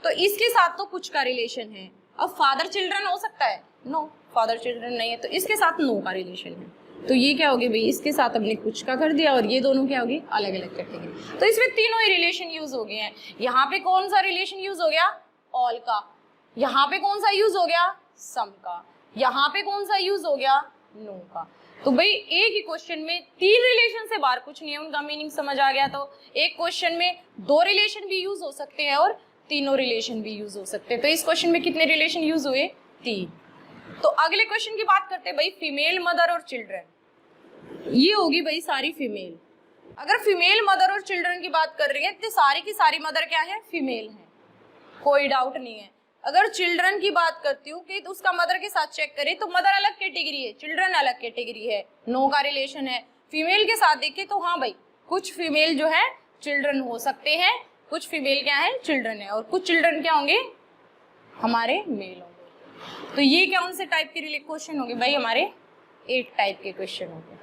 Speaker 1: तो इसके साथ तो कुछ का रिलेशन है। अब फादर चिल्ड्रन हो सकता है, नो, फादर चिल्ड्रन नहीं है, तो इसके साथ नो का रिलेशन है। तो ये क्या होगी भाई, इसके साथ हमने कुछ का कर दिया, और ये दोनों क्या होगी, अलग अलग कैटेगरी। तो इसमें तीनों ही रिलेशन यूज हो गए हैं। यहाँ पे कौन सा रिलेशन यूज हो गया, ऑल का। यहाँ पे कौन सा यूज हो गया, सम का। यहाँ पे कौन सा यूज हो गया, नो का। तो भाई एक ही क्वेश्चन में 3 रिलेशन से बाहर कुछ नहीं है, उनका मीनिंग समझ आ गया। तो एक क्वेश्चन में 2 रिलेशन भी यूज हो सकते हैं और तीनों रिलेशन भी यूज हो सकते हैं। तो इस क्वेश्चन में कितने रिलेशन यूज हुए, 3। तो अगले क्वेश्चन की बात करते हैं भाई, फीमेल मदर और चिल्ड्रन। ये होगी भाई सारी फीमेल। अगर फीमेल मदर और चिल्ड्रन की बात कर रही है, तो सारी की सारी मदर क्या है, फीमेल है, कोई डाउट नहीं है। अगर चिल्ड्रन की बात करती हूँ कि तो उसका मदर के साथ चेक करें, तो मदर अलग कैटेगरी है, चिल्ड्रन अलग कैटेगरी है, नो का रिलेशन है। फीमेल के साथ देखें तो हाँ भाई, कुछ फीमेल जो है चिल्ड्रन हो सकते हैं, कुछ फीमेल क्या है, चिल्ड्रन है, और कुछ चिल्ड्रन क्या होंगे, हमारे मेल होंगे। तो ये कौन से टाइप के क्वेश्चन होंगे भाई, हमारे 8 टाइप के क्वेश्चन होंगे।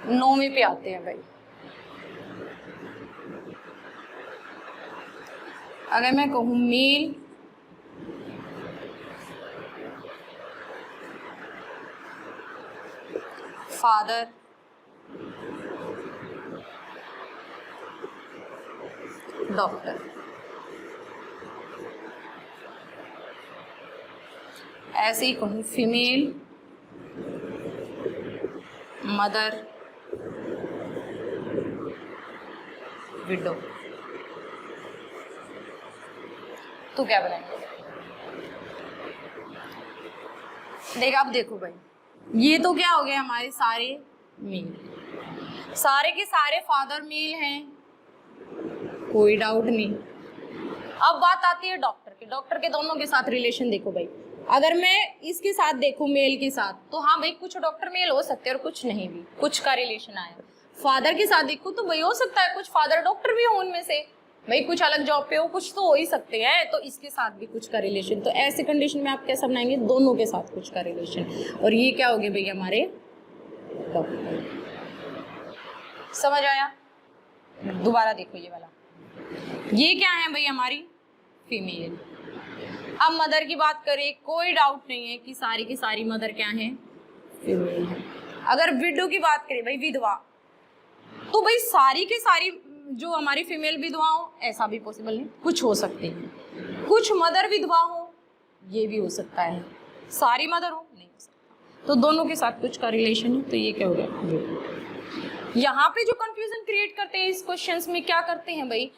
Speaker 1: नौवीं पे आते हैं भाई। अगर मैं कहूँ मेल फादर डॉक्टर, ऐसे ही कहूँ फीमेल मदर, विडो। तो क्या बनाएंगे? देख आप देखो भाई, ये तो क्या हो गए हमारे सारे मेल, सारे के सारे फादर मेल हैं, कोई डाउट नहीं। अब बात आती है डॉक्टर के। डॉक्टर के दोनों के साथ रिलेशन देखो भाई, अगर मैं इसके साथ देखूं मेल के साथ, तो हाँ भाई कुछ डॉक्टर मेल हो सकते हैं और कुछ नहीं भी, कुछ का रिलेशन आया। फादर के साथ देखूं तो भाई हो सकता है कुछ फादर डॉक्टर भी हो उनमें से, भाई कुछ अलग जॉब पे हो, कुछ तो हो ही सकते हैं। तो इसके साथ भी कुछ का रिलेशन, तो ऐसे कंडीशन में आप कैसा बनाएंगे? दोनों के साथ कुछ का रिलेशन। और ये क्या हो गए भाई हमारे डॉक्टर। समझ आया? दोबारा देखो ये वाला, ये क्या है भाई हमारी फीमेल। अब मदर की बात करें, कोई डाउट नहीं है कि सारी की सारी मदर क्या है? फीमेल है। अगर विडो की बात करें भाई, विधवा, तो भाई सारी के सारी जो हमारी फीमेल विधवा हो, ऐसा भी पॉसिबल नहीं, कुछ हो सकते हैं। कुछ मदर विधवा हो, ये भी हो सकता है। सारी मदर हो, नहीं हो सकता। तो दोनों के साथ कुछ का रिलेशन है, तो ये क्या हो गया? यहाँ पे जो कंफ्यूजन क्रिएट करते हैं इस क्वेश्चंस में, क्या करते हैं भाई,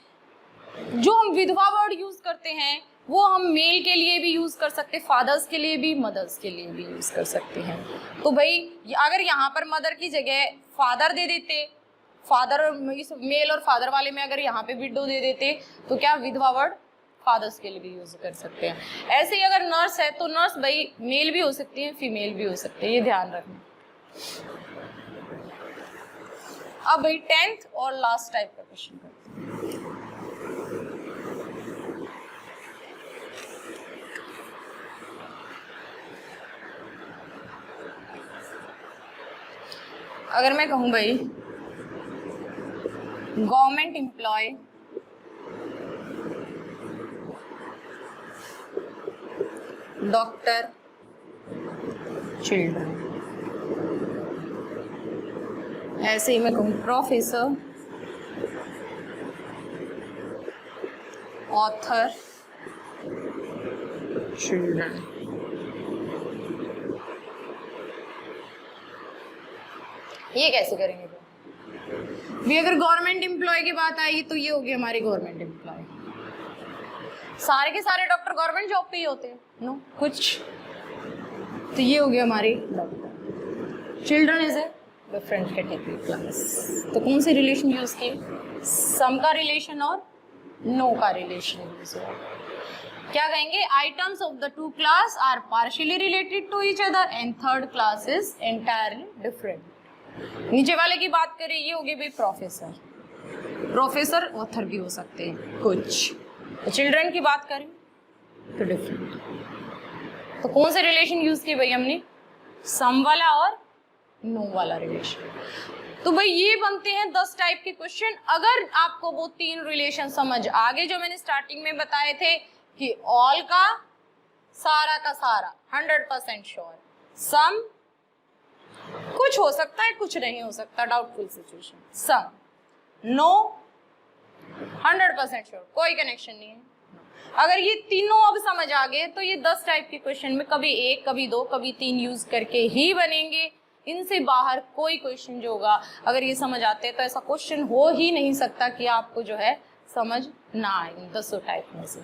Speaker 1: जो हम विधवा वर्ड यूज करते हैं वो हम मेल के लिए भी यूज कर सकते हैं, फादर्स के लिए भी, मदर्स के लिए भी यूज कर सकते हैं। तो भाई अगर यहाँ पर मदर की जगह फादर दे देते, फादर इस मेल और फादर वाले में अगर यहाँ पे विडो दे देते, तो क्या विधवा वर्ड फादर्स के लिए भी यूज कर सकते हैं। ऐसे ही अगर नर्स है तो नर्स भाई मेल भी हो सकती है, फीमेल भी हो सकते हैं, ये ध्यान रखना। अब भाई 10th और लास्ट टाइप का क्वेश्चन करते हैं। अगर मैं कहूं भाई गवर्नमेंट एम्प्लॉय, डॉक्टर, चिल्ड्रन, ऐसे ही मैं कहूँ प्रोफेसर, ऑथर, चिल्ड्रन, ये कैसे करेंगे भी? अगर गवर्नमेंट एम्प्लॉय की बात आई तो ये होगी हमारी गवर्नमेंट एम्प्लॉय। सारे के सारे डॉक्टर गवर्नमेंट जॉब पे ही होते हैं नो, कुछ, तो ये हो गया हमारी doctor. Children is a different category class. तो कौन से रिलेशन यूज किए? सम का रिलेशन और नो का रिलेशन यूज हुआ। क्या कहेंगे? Items of the two class are partially related to each other and third class is entirely different. नीचे वाले की बात करें, ये हो गए भाई प्रोफेसर, प्रोफेसर ऑथर भी हो सकते हैं कुछ। तो चिल्ड्रन की बात करें तो डिफरेंट। तो कौन से रिलेशन यूज किए भाई हमने? सम वाला और नो वाला रिलेशन। तो भाई ये बनते हैं 10 टाइप के क्वेश्चन। अगर आपको वो 3 रिलेशन समझ आ गए जो मैंने स्टार्टिंग में बताए थे कि ऑल का सारा 100% श्योर, सम कुछ हो सकता है कुछ नहीं हो सकता, डाउटफुल सिचुएशन, सम, नो 100% श्योर, कोई कनेक्शन नहीं है। अगर ये तीनों अब समझ आ गए तो ये 10 टाइप के क्वेश्चन में कभी 1, कभी 2, कभी 3 यूज करके ही बनेंगे। इनसे बाहर कोई क्वेश्चन जो होगा, अगर ये समझ आते हैं तो ऐसा क्वेश्चन हो ही नहीं सकता कि आपको जो है समझ ना आए 10 टाइप में से।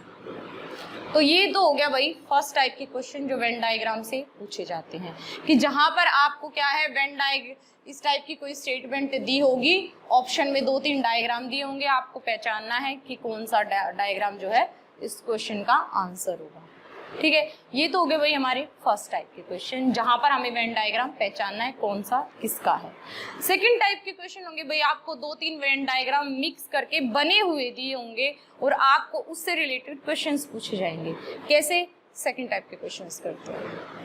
Speaker 1: तो ये तो हो गया भाई फर्स्ट टाइप के क्वेश्चन जो वेन डायग्राम से पूछे जाते हैं, कि जहां पर आपको क्या है वेन डायग्राम इस टाइप की कोई स्टेटमेंट दी होगी, ऑप्शन में 2-3 डायग्राम दिए होंगे, आपको पहचानना है कि कौन सा डायग्राम जो है इस क्वेश्चन का आंसर होगा। ठीक है, ये तो हो गए भाई हमारे फर्स्ट टाइप के क्वेश्चन जहां पर हमें वेन डायग्राम पहचानना है कौन सा किसका है। सेकंड टाइप के क्वेश्चन होंगे भाई आपको 2-3 वेन डायग्राम मिक्स करके बने हुए दिए होंगे और आपको उससे रिलेटेड क्वेश्चंस पूछे जाएंगे। कैसे? सेकंड टाइप के क्वेश्चंस करते हैं।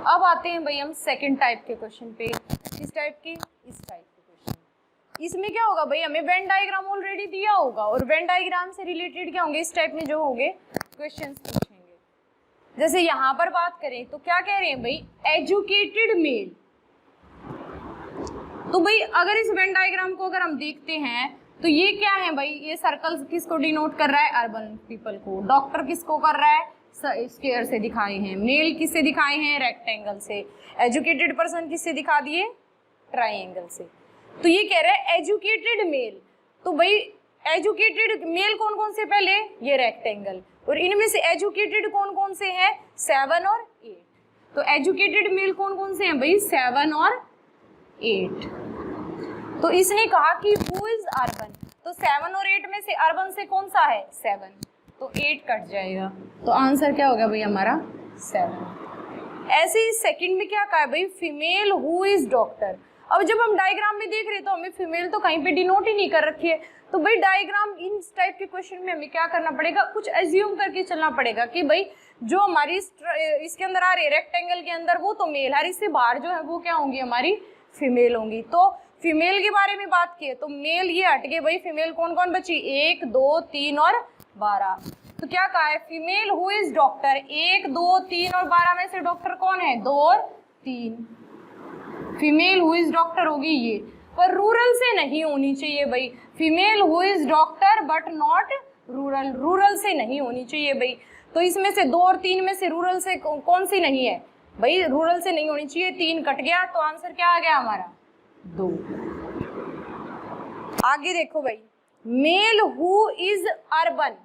Speaker 1: अब आते हैं भाई हम सेकंड टाइप के क्वेश्चन पे। किस टाइप के? इस टाइप के क्वेश्चन। इसमें क्या होगा भाई, हमें वेन डायग्राम ऑलरेडी दिया होगा और वेन डायग्राम से रिलेटेड क्या होंगे इस टाइप में जो होंगे क्वेश्चंस पूछेंगे। जैसे यहाँ पर बात करें तो क्या कह रहे हैं भाई, एजुकेटेड मेल। तो भाई अगर इस वेन डायग्राम को अगर हम देखते हैं तो ये क्या है भाई, ये सर्कल किसको डिनोट कर रहा है, अर्बन पीपल को। डॉक्टर किसको कर रहा है, स्क्वायर से दिखाए हैं। मेल किससे दिखाए हैं, रेक्टेंगल से। एजुकेटेड पर्सन किससे दिखा दिए, ट्राइंगल से। तो ये कह रहा है एजुकेटेड मेल, तो भाई एजुकेटेड मेल कौन कौन से, पहले ये रेक्टेंगल, और इनमें से एजुकेटेड कौन कौन से हैं, 7 और 8। तो एजुकेटेड मेल कौन कौन से हैं भाई, 7 और 8। तो इसने कहा कि हु इज अर्बन, तो 7 और 8 में से अर्बन से कौन सा है, 7, तो 8 कट जाएगा, तो आंसर क्या होगा भाई हमारा 7। ऐसे ही सेकंड में क्या कहा है भाई, फीमेल हु इज डॉक्टर। अब जब हम डायग्राम में देख रहे हैं तो हमें फीमेल तो कहीं पे डिनोट ही नहीं कर रखी है, तो भाई डायग्राम इन टाइप के क्वेश्चन में हमें क्या करना पड़ेगा, कुछ एज्यूम करके चलना पड़ेगा कि भाई जो हमारी इसके अंदर आ रही है रेक्टेंगल के अंदर वो तो मेल है, इससे बाहर जो है वो क्या होंगी, हमारी फीमेल होंगी। तो फीमेल के बारे में बात की तो मेल ये हट गए भाई, फीमेल कौन कौन बची, 1 2 3 और 12। तो क्या कहा है, फीमेल हु इज डॉक्टर, 1 2 3 और 12 में से डॉक्टर कौन है, 2 और 3। फीमेल हु इज डॉक्टर होगी ये, पर रूरल से नहीं होनी चाहिए भाई। Female who is doctor but not rural, rural से नहीं होनी चाहिए भाई। तो इसमें से 2 और 3 में से रूरल से कौन सी नहीं है भाई, रूरल से नहीं होनी चाहिए, 3 कट गया, तो आंसर क्या आ गया हमारा 2। आगे देखो भाई, मेल हु इज अर्बन,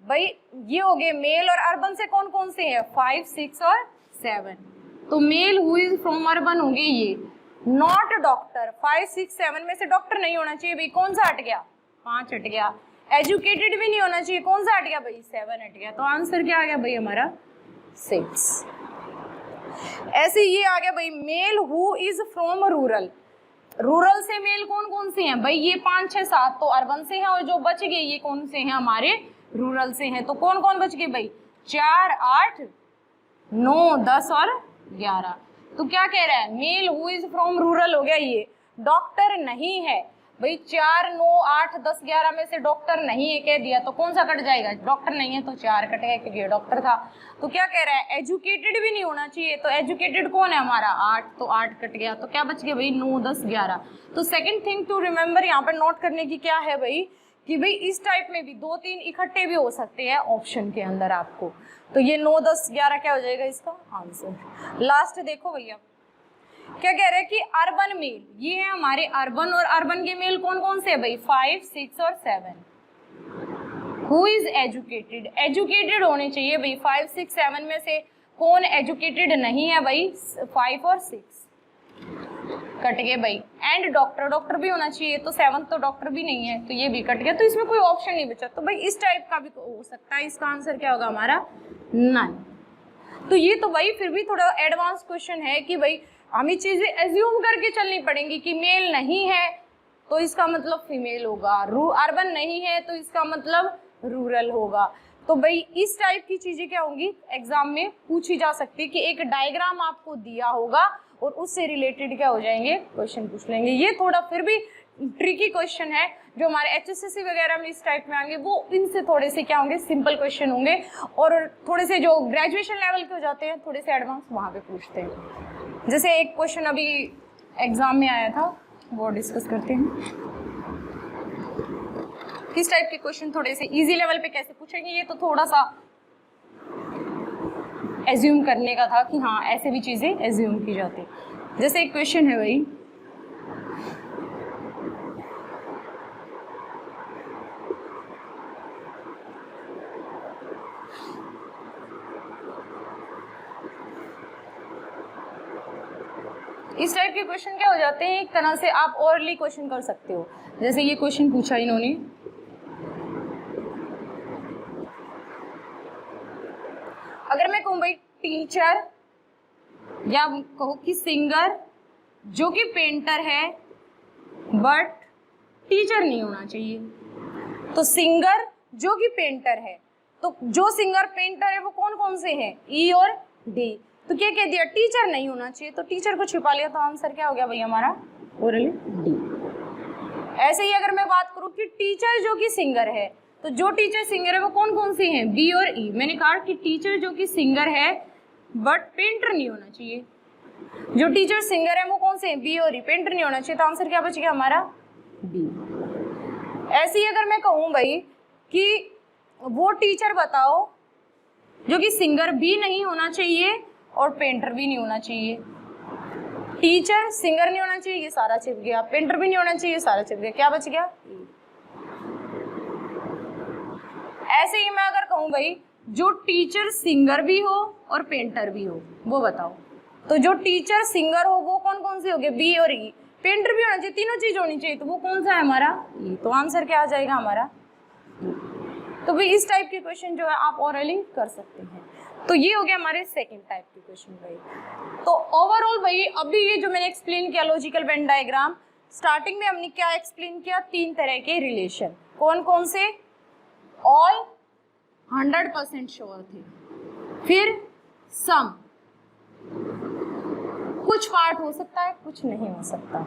Speaker 1: भाई ये हो गए मेल, और अर्बन से कौन कौन से हैं, 5 6 और 7। तो mail who is from urban होंगे ये, नॉट डॉक्टर, 5 6 7 में से डॉक्टर नहीं होना चाहिए भाई, कौन सा हट गया, 5 हट गया। एजुकेटेड भी नहीं होना चाहिए, कौन सा हट गया भाई, 7 हट गया, तो आंसर क्या आ गया भाई हमारा 6। ऐसे ये आ गया भाई, mail who is from rural, rural से मेल कौन कौन से हैं भाई, ये 5 6 7 तो अर्बन से हैं, और जो बच गए ये कौन से हैं, हमारे रूरल से हैं। तो कौन कौन बच गए भाई, 4 8 9 10 और 11। तो क्या कह रहा है, mail who is from rural हो गया ये, डॉक्टर नहीं है भाई, 4 9 8 10 11 में से डॉक्टर नहीं है कह दिया, तो कौन सा कट जाएगा, डॉक्टर नहीं है तो 4 कटेगा क्योंकि ये डॉक्टर था। तो क्या कह रहा है, एजुकेटेड भी नहीं होना चाहिए, तो एजुकेटेड कौन है हमारा 8, तो 8 कट गया, तो क्या बच गया भाई 9 10 11। तो सेकंड थिंग टू रिमेंबर यहाँ पर नोट करने की क्या है भाई, कि भाई इस टाइप में भी 2 3 इकट्ठे भी हो सकते हैं ऑप्शन के अंदर आपको। तो ये 9 10 11 क्या हो जाएगा इसका आंसर। लास्ट देखो भैया क्या कह रहे हैं कि अर्बन मेल, ये है हमारे अर्बन, और अर्बन के मेल कौन कौन से है भाई, 5 6 और 7। हु इज एजुकेटेड, एजुकेटेड होने चाहिए भाई, 5 6 7 में से कौन एजुकेटेड नहीं है भाई, 5 और 6 कट गए भाई। एंड डॉक्टर, डॉक्टर भी होना चाहिए, तो 7 तो डॉक्टर भी नहीं है, तो ये भी कट गया, तो इसमें कोई ऑप्शन नहीं बचा। तो भाई इस टाइप का भी हो सकता है, इसका आंसर क्या होगा हमारा नन। तो ये तो भाई फिर भी थोड़ा एडवांस क्वेश्चन है कि भाई हमें चीजें एज्यूम करके चलनी पड़ेंगी कि मेल नहीं है तो इसका मतलब फीमेल होगा, अर्बन नहीं है तो इसका मतलब रूरल होगा। तो भाई इस टाइप की चीजें क्या होंगी एग्जाम में पूछी जा सकती है, कि एक डायग्राम आपको दिया होगा और उससे रिलेटेड क्या हो जाएंगे क्वेश्चन पूछ लेंगे। ये थोड़ा फिर भी ट्रिकी क्वेश्चन है, जो हमारे HSSC वगैरह में इस टाइप में आएंगे वो इनसे थोड़े से क्या होंगे सिंपल क्वेश्चन होंगे, और थोड़े से जो ग्रेजुएशन लेवल के हो जाते हैं थोड़े से एडवांस वहाँ पे पूछते हैं। जैसे एक क्वेश्चन अभी एग्जाम में आया था वो डिस्कस करते हैं, किस टाइप के क्वेश्चन थोड़े से इजी लेवल पे कैसे पूछेंगे। ये तो थोड़ा सा एज्यूम करने का था कि हाँ ऐसे भी चीजें एज्यूम की जाती। जैसे एक क्वेश्चन है भाई, इस टाइप के क्वेश्चन क्या हो जाते हैं, एक तरह से आप ओरली क्वेश्चन कर सकते हो। जैसे ये क्वेश्चन पूछा इन्होंने, अगर मैं कहूँ भाई टीचर या कहूँ कि सिंगर जो कि पेंटर है बट टीचर नहीं होना चाहिए, तो सिंगर जो कि पेंटर है, तो जो सिंगर पेंटर है वो कौन कौन से हैं, ई और डी। तो क्या कह दिया टीचर नहीं होना चाहिए, तो टीचर को छिपा लिया, तो आंसर क्या हो गया भाई हमारा ओरली डी। ऐसे ही अगर मैं बात करूं कि टीचर जो कि सिंगर है, तो जो टीचर सिंगर है वो कौन कौन से हैं, बी और ई। मैंने कहा कि टीचर जो कि सिंगर है बट पेंटर नहीं होना चाहिए, जो टीचर सिंगर है वो कौन से हैं, बी और ई, पेंटर नहीं होना चाहिए, तो आंसर क्या बच गया हमारा बी। ऐसे ही अगर मैं कहूँ भाई कि वो टीचर बताओ जो कि सिंगर भी नहीं होना चाहिए और पेंटर भी नहीं होना चाहिए। टीचर सिंगर नहीं होना चाहिए, ये सारा छिप गया, पेंटर भी नहीं होना चाहिए, सारा छिप गया, क्या बच गया? ऐसे ही मैं अगर कहूँ भाई जो टीचर सिंगर भी हो और पेंटर भी हो, वो बताओ। तो जो टीचर सिंगर हो वो कौन कौन से हो गए? बी और ई। पेंटर भी होना चाहिए, तीनों चीज होनी चाहिए, तो वो कौन सा है हमारा? ई। तो आंसर क्या आ जाएगा हमारा? तो भाई इस टाइप के क्वेश्चन जो है आप ऑरली कर सकते हैं। तो ये हो गया हमारे सेकंड टाइप के क्वेश्चन भाई। तो ओवरऑल भाई अभी ये जो मैंने एक्सप्लेन किया लॉजिकल वेन डायग्राम, स्टार्टिंग में हमने क्या एक्सप्लेन किया? 3 तरह के रिलेशन। कौन कौन से? ऑल 100% श्योर थे, फिर सम, कुछ पार्ट हो सकता है कुछ नहीं हो सकता,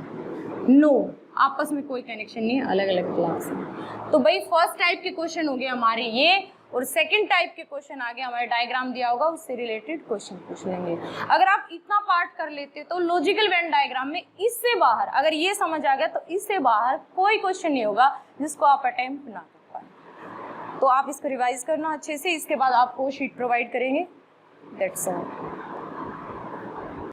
Speaker 1: नो, आपस में कोई कनेक्शन नहीं है, अलग अलग क्लास है। तो भाई फर्स्ट टाइप के क्वेश्चन हो गए हमारे ये, और सेकंड टाइप के क्वेश्चन आगे हमारे डायग्राम दिया होगा उससे रिलेटेड क्वेश्चन पूछ लेंगे। अगर आप इतना पार्ट कर लेते तो लॉजिकल वेन डायग्राम में इससे बाहर, अगर ये समझ आ गया तो इससे बाहर कोई क्वेश्चन नहीं होगा जिसको आप अटेम्प्ट ना कर पाए। तो आप इसको रिवाइज करना अच्छे से, इसके बाद आपको शीट प्रोवाइड करेंगे। That's all.